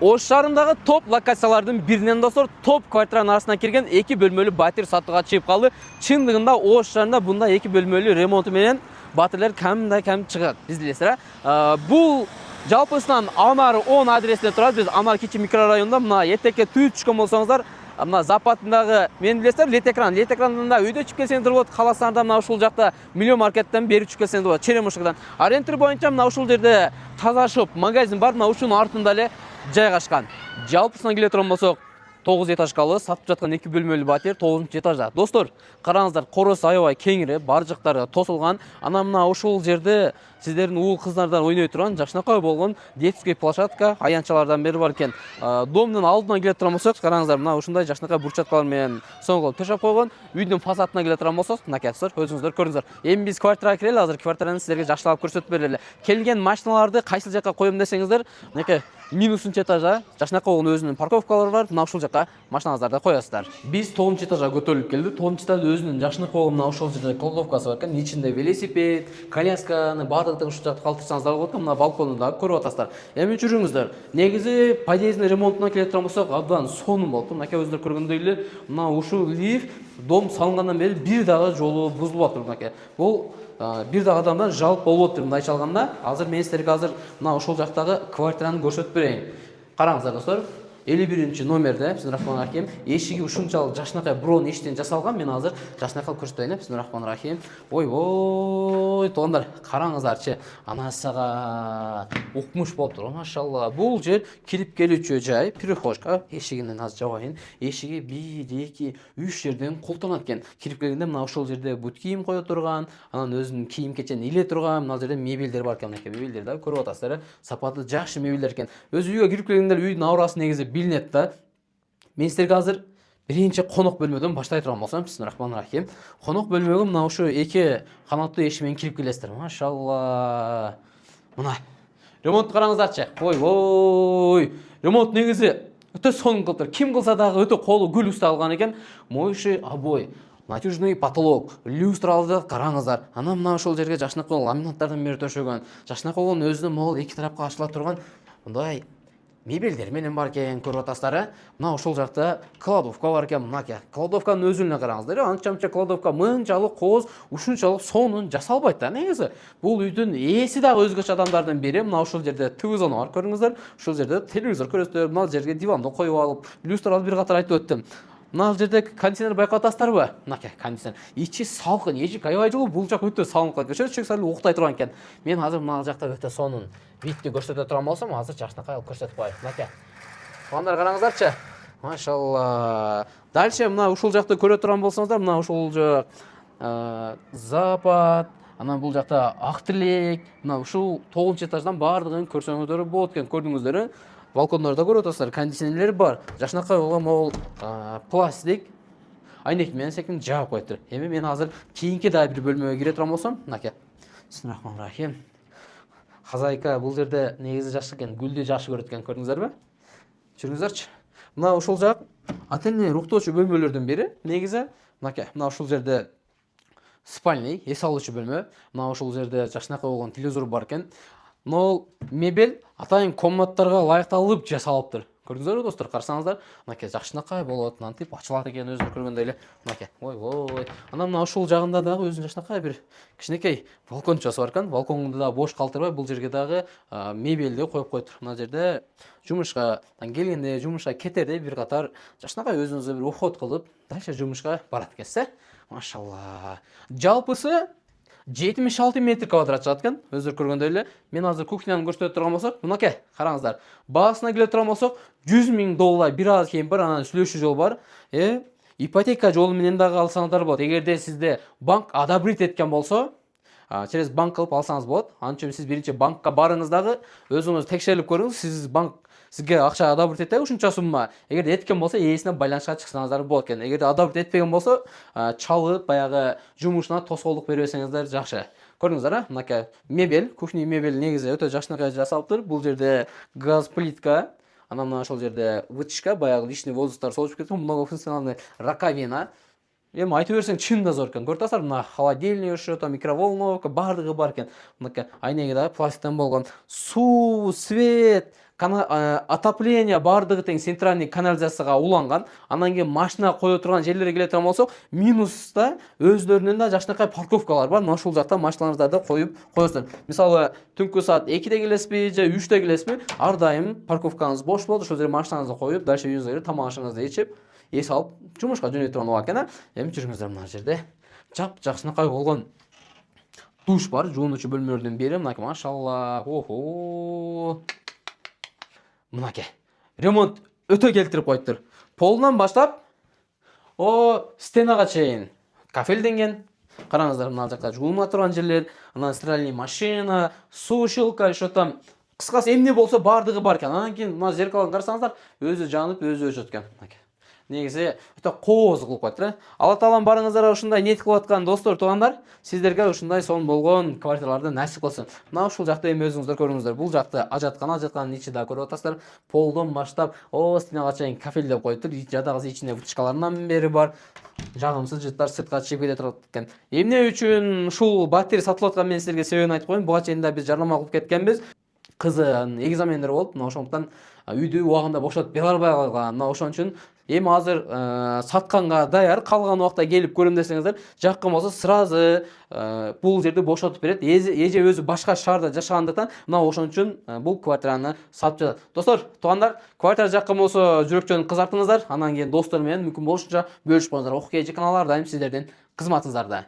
Ош шаарындагы топ локациялардын биринен достор топ квартиранын арасына кирген 2 бөлмөлүү батир сатууга чыгып калды. Чындыгында Ош шаарында мындай 2 бөлмөлүү ремонту менен батирлер кам чыгат. Биз билесиз, бул жалпысынан Анар 10 адресинде турат. Биз Анар кичи микрорайонунда мына этекке түзүп түшкөн болсоңуздар, мына западындагы мен билесиздер, лет экранында үйдө чыгып келсеңиздер болот. Каласаңыздар мына ушул жакта Миллион маркеттен бери чыгып келсеңиздер болот. Черемушкадан. Ориентир боюнча мына ушул жерде таза шоп магазин бар. Мына ушунун артында эле жайгашкан. Жалпысынан келе турган болсок, 9 этажкалы сатып жаткан 2 бөлмөлүү батир 9 этажда. Достор, караңыздар, короосу аябай кеңири, бар жактары тосулган. Анан мына ушул жерде сиздердин уул кыздардан ойной турган жакшынакай болгон детский площадка аянтчалардан бери бар экен. Домдун алдына келе турган болсок, караңыздар, мына ушундай жакшынакай бурчаткалар менен соңголуп төшөп койгон. Үйдүн фасадына келе турган болсок, мынакей өзүңүздөр көрүңүздөр. Эми биз квартирага кирели, азыр квартираны сиздерге жакшылап көрсөтүп берели. Келген машиналарды кайсы жакка коем десеңиздер, мынакей минусунчу этажда жакшынакай болгон өзүнүн парковкалары бар. Мына ушул жакка машиналарды коесуздар. Биз 9 этажга көтөрүлүп келдик. 9 этажда өзүнүн жакшынакай болгон мына ушул жерде кладовкасы бар экен. Ичинде велосипед, колясканы баардыгын ушул жакта калтырсаңыздар болот. Мына балконду да көрүп атасыздар. Эми жүрүңүздөр. Негизи подъездин ремонтуна келе турган болсок, абдан сонун болупту. Мынакей өзүңүздөр көргөндөй эле мына ушул лифт дом салынгандан бери бир дагы жолу бузулуп атыр мынакей. Бул бир дагы адамдан жалп болуп атыр мындайча алганда. Азыр мен сиздерге мына ушул жактагы квартираны көрсөтүп берейин. Караңыздар достор. 51 номерде, бисмиллахиррахманиррахим. Эшиги ушунчалык жакшынакай броон эштен жасалган. Мен азыр жакшынакай көрсөтөйүн. Бисмиллахиррахманиррахим. Ой, туугандар, караңыздарчы. Анасага укмуш болуптур. Машалла. Бул жер кирип келүүчү жай, перехожка. Эшигинен аз жабайын. Эшиги 1, 2, 3 жерден колтонот экен. Кирип келгенде мына ушул жерде бут кийим кое турган, анан өзүнүн кийим-кечени иле турган, мына жерде мебелдер бар экен. Мебелдерди көрүп атасыздар. Сапаты жакшы мебелдер экен. Өз үйгө кирип келгенде үйдүн аурасы негизи билинет да. Мен сиздерге азыр биринчи конок бөлмөдөн баштай турган болсом, бисмиллахиррахманиррахим. Конок бөлмөгө мына ушу 2 канаттуу эшик менен кирип келесиздер. Машалла. Мына ремонт караңыздарчы. Ой. Ремонт негизи өтө сонун кылыптыр. Ким кылса дагы өтө колу гүл уста алган экен. Моющий обой, натяжный потолок, люстралды караңыздар. Анан мына ушул жерге жакшынакай ламинаттардан бери төшөгөн, жакшынакай болгон өзүнө могул 2 тарапка ачыла турган мындай мебелдер менен бар экен, көрүп атасыздар. Мына ушул жакта кладовка бар экен. Мынакей кладовканын өзүнө караңыздар. Анча-мынча кладовка мынчалык кооз, ушунчалык сонун жасалбайт да негизи. Бул үйдүн ээси дагы өзгөчө адамдардын бири. Мына ушул жерде телевизор бар, көрүңүздөр. Ушул жерде телевизор көрөсүздөр. Мына жерге диванды коюп алып, люстраны бир катар айтып өттүм. Мына жерде кондиционер байкап атасыздарбы? Мынакей кондиционер. Ичи салкын, эжик аябай жылуу. Бул жак өтө салкын кылат. Чөчөк салып уктай турган экен. Мен азыр мына жакта өтө сонун видти көрсөтө турган болсом, азыр жакшынакай алып көрсөтүп коеюн. Мынакей. Туугандар караңыздарчы. Машалла. Дальше мына ушул жакты көрө турган болсоңуздар, мына ушул жак запад, анан бул жакта ак тилек, мына ушул 9 этаждан баардыгын көрсөңүздөр болот экен. Көрдүңүздөр. Балкондордо көрүп атасыздар, кондиционерлер бар. Жакшынакай болгон могул пластик айнек менен секин жаап коюптур. Эми мен азыр кийинки дагы бир бөлмөгө кире турган болсом, мынакей. Бисмиллахиррахманиррахим. Хозяйка бул жерде негизи жакшы экен, гүлдү жакшы көрөт экен, көрдүңүздөрбү? Жүрүңүздөрчү. Мына ушул жак отельный руктоочу бөлмөлөрдүн бири. Негизи мынакей, мына ушул жерде спальный, эс алуучу бөлмө. Мына ушул жерде жакшынакай болгон телевизор бар экен. Но мебель атайын комнаттарга ылайыкталып жасалыптыр. Көрдүңүздөрбү достор, карасаңыздар, мынакей жакшынакай болот, мынтип ачылат экен өзүңүз көргөндөй эле. Мынакей. Ой. Анан мына ушул жагында дагы өзүнүн жакшынакай бир кичинекей балкончосу бар экен. Балконду да бош калтырбай, бул жерге дагы мебелди коюп коюптур. Мына жерде жумушка келгенде, жумушка кетерде бир катар жакшынакай өзүңүзгө бир уход кылып, дальше жумушка барат экенсиз. Машалла. Жалпысы 76 метр квадрат жатат экен. Өзүр көргөндөй эле. Мен азыр кухняны көрсөтө турган болсок, мынакей, караңыздар. Баасына келе турган болсок, $100,000 бир аз кийин бар, анан сүйлөшүү жол бар. Ипотека жолу менен дагы алсаңыздар болот. Эгерде сизде банк одобрить эткен болсо, через банк кылып алсаңыз болот. Анын үчүн сиз биринчи банкка барыңыз дагы, өзүңүз текшерип көрүңүз, сиз банк сизге акча одобрить этти ушунча сумма. Эгерде эткен болсо, ээсине байланышка чыксаңыздар болот экен. Эгерде одобрить этпеген болсо, чалып, баягы жумушуна тоскоолдук бере берсеңиздер жакшы. Көрдүңүздөр, мынакей мебель, кухня мебель негизи өтө жакшынакай жасалыптыр. Бул жерде газ плитка, анан мына ошол жерде вытяжка, баягы лишний воздухтар созуп кеткен, многофункциональный раковина. Эми айтып берсең чын да зор экен. Көрүп атасыздар, мына холодильник ошо, микроволновка баардыгы бар экен. Мынакей айнеги дагы пластиктен болгон. Суу, свет, отопление бардыгы тең центральный канализацияга уланган. Анан кийин машина кое турган жерлерге келе турган болсок, минуста өздөрүнүн да жакшынакай парковкалар бар. Мына ушул жакта машиналарды коюп коесуздар. Мисалы, түнкү саат 2-де келесизби же 3-те келесизби, ар дайым парковкаңыз бош болот. Ошол жерге машинаңызды коюп, дальше үйүңүзгө кирип, тамак ашыңызды ичип, эс алып, жумушка жөнөй турган убак экен. Эми жүрүңүздөр мына жерде. Жакшынакай болгон душ бар, жуунуучу бөлмөлөрдүн бири. Мынакей, машалла. Охо. Мынакей. Ремонт өтө келтирип коюптур. Полунан баштап, стенага чейин кафелденген. Караңыздар, мына жакта жууна турган жерлер, анан стиральный машина, сушилка, ошо там кыскасы эмне болсо бардыгы бар экен. Анан кийин мына зеркалдан карасаңыздар, өзү жанып, өзү өчөт экен. Негизи өтө кооз кылып коет. Алла таалам барыңыздар ушундай ниет кылып аткан достор, туугандар, сиздерге ушундай сонун болгон квартираларды насип кылсын. Мына ушул жакта эми өзүңүздөр көрүңүздөр. Бул жакты ажатканын ичи да көрүп атасыздар. Полдон баштап, стенага чейин кафелдеп коюптур. Жадагысы ичинде вытяжкаларынан бери бар. Жагымсыз жыттар сыртка чыгып кете турат экен. Эмне үчүн ушул батарея сатылып аткан, мен силерге себебин айтып коеюн. Буга чейин да биз жарнама кылып кеткенбиз. Кызын экзамендер болуп, мына ошондуктан үйдү убагында бошотуп бере албай калган. Мына ошон үчүн эми азыр сатканга даяр, калган убакта келип көрөм десеңиздер, жаккан болсо сразу бул жерди бошотуп берет. Эже өзү башка шаарда жашагандыктан, мына ошон үчүн бул квартираны сатып жатат. Достор, туугандар, квартира жаккан болсо жүрөкчөнү кызартыңыздар, анан кийин достор менен мүмкүн болушунча бөлүшүп коюңуздар. Окей, канал ар дайым сиздердин кызматыңыздарда.